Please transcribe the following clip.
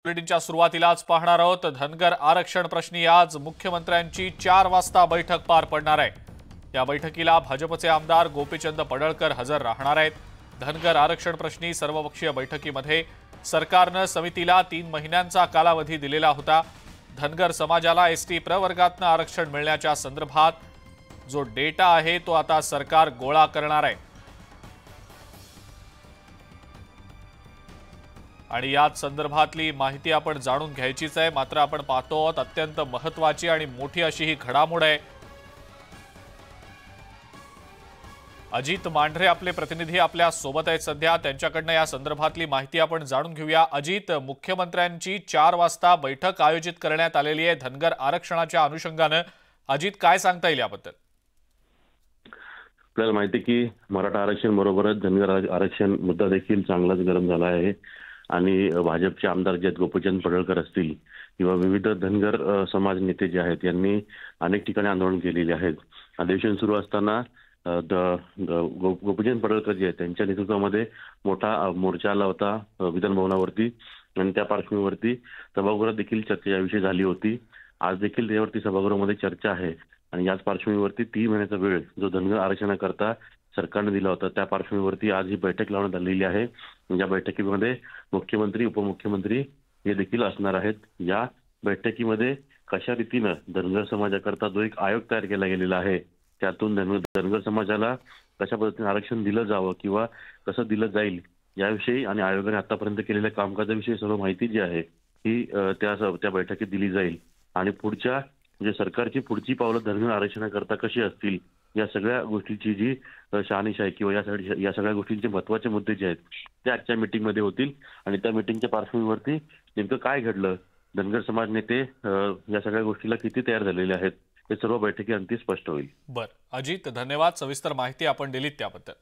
बुलेटिनच्या सुरुवातीलाच पाहणार आहोत। धनगर आरक्षण प्रश्नी आज मुख्यमंत्र्यांची 4 वाजता बैठक पार पडणार आहे। या बैठकीला भाजपचे आमदार गोपीचंद पडळकर हजर राहणार आहेत। धनगर आरक्षण प्रश्नी सर्वपक्षीय बैठकीमध्ये सरकारने समितीला 3 महिन्यांचा कालावधी दिलेला होता। धनगर समाजाला एसटी प्रवर्गातून आरक्षण मिळण्याच्या संदर्भात जो डेटा आहे तो आता सरकार गोळा करणार आहे आणि याच संदर्भातली माहिती आपण जाणून घ्यायचीच आहे। मात्र आपण पाहतो आहोत अत्यंत महत्त्वाची आणि मोठी अशी ही घडामोड आहे। अजित मांढरे आपले प्रतिनिधी आपल्या सोबत आहेत सध्या, त्यांच्याकडनं या संदर्भातली माहिती आपण जाणून घेऊया। अजित, मुख्यमंत्र्यांची 4 वाजता बैठक आयोजित करण्यात आलेली आहे धनगर आरक्षणाच्या अनुषंगाने। अजित, काय सांगता येईल याबद्दल? आपल्याला माहिती की मराठा आरक्षण बरोबरच धनगर आरक्षण मुद्दा देखील चांगलाच गरम झाला आहे आणि भाजपचे आमदार जे गोपीचंद पडळकर असतील किंवा विविध धनगर समाज नेते जे आहेत यांनी अनेक ठिकाणी आंदोलन केलेले आहेत। अधिवेशन सुरू असताना गोपीचंद पडळकर जे आहेत त्यांच्या नेतृत्वामध्ये मोठा मोर्चा आला होता विधान भवनावरती आणि त्या पार्श्वभूमीवरती सभागृहात देखील चर्चा याविषयी झाली होती। आज देखील त्यावरती सभागृहामध्ये चर्चा आहे आणि याच पार्श्वभूमीवरती 3 महिन्याचा वेळ जो धनगर आरक्षणाकरता सरकारने दिला होता त्या पार्श्वभूमीवरती आज ही बैठक लावण्यात आलेली आहे। या बैठकीमध्ये मुख्यमंत्री, उपमुख्यमंत्री हे देखील असणार आहेत। या बैठकीमध्ये कशा रीतीने धनगर समाजाकरता जो एक आयोग तयार केला गेलेला आहे त्यातून धनगर समाजाला कशा पद्धतीने आरक्षण दिलं जावं किंवा कसं दिलं जाईल याविषयी आणि आयोगाने आतापर्यंत केलेल्या कामकाजाविषयी सर्व माहिती जी आहे ही त्या बैठकीत दिली जाईल आणि पुढच्या म्हणजे सरकारची पुढची पावलं धनगर आरक्षणाकरता कशी असतील या सगळ्या गोष्टीची जी शहानिशा आहे किंवा या सगळ्या गोष्टींचे महत्त्वाचे मुद्दे जे आहेत ते आजच्या मीटिंगमध्ये होतील आणि त्या मीटिंगच्या पार्श्वभूमीवरती नेमकं काय घडलं, धनगर समाज नेते या सगळ्या गोष्टीला किती तयार झालेले आहेत हे सर्व बैठकीअंती स्पष्ट होईल। बरं अजित, धन्यवाद, सविस्तर माहिती आपण दिलीत त्याबद्दल।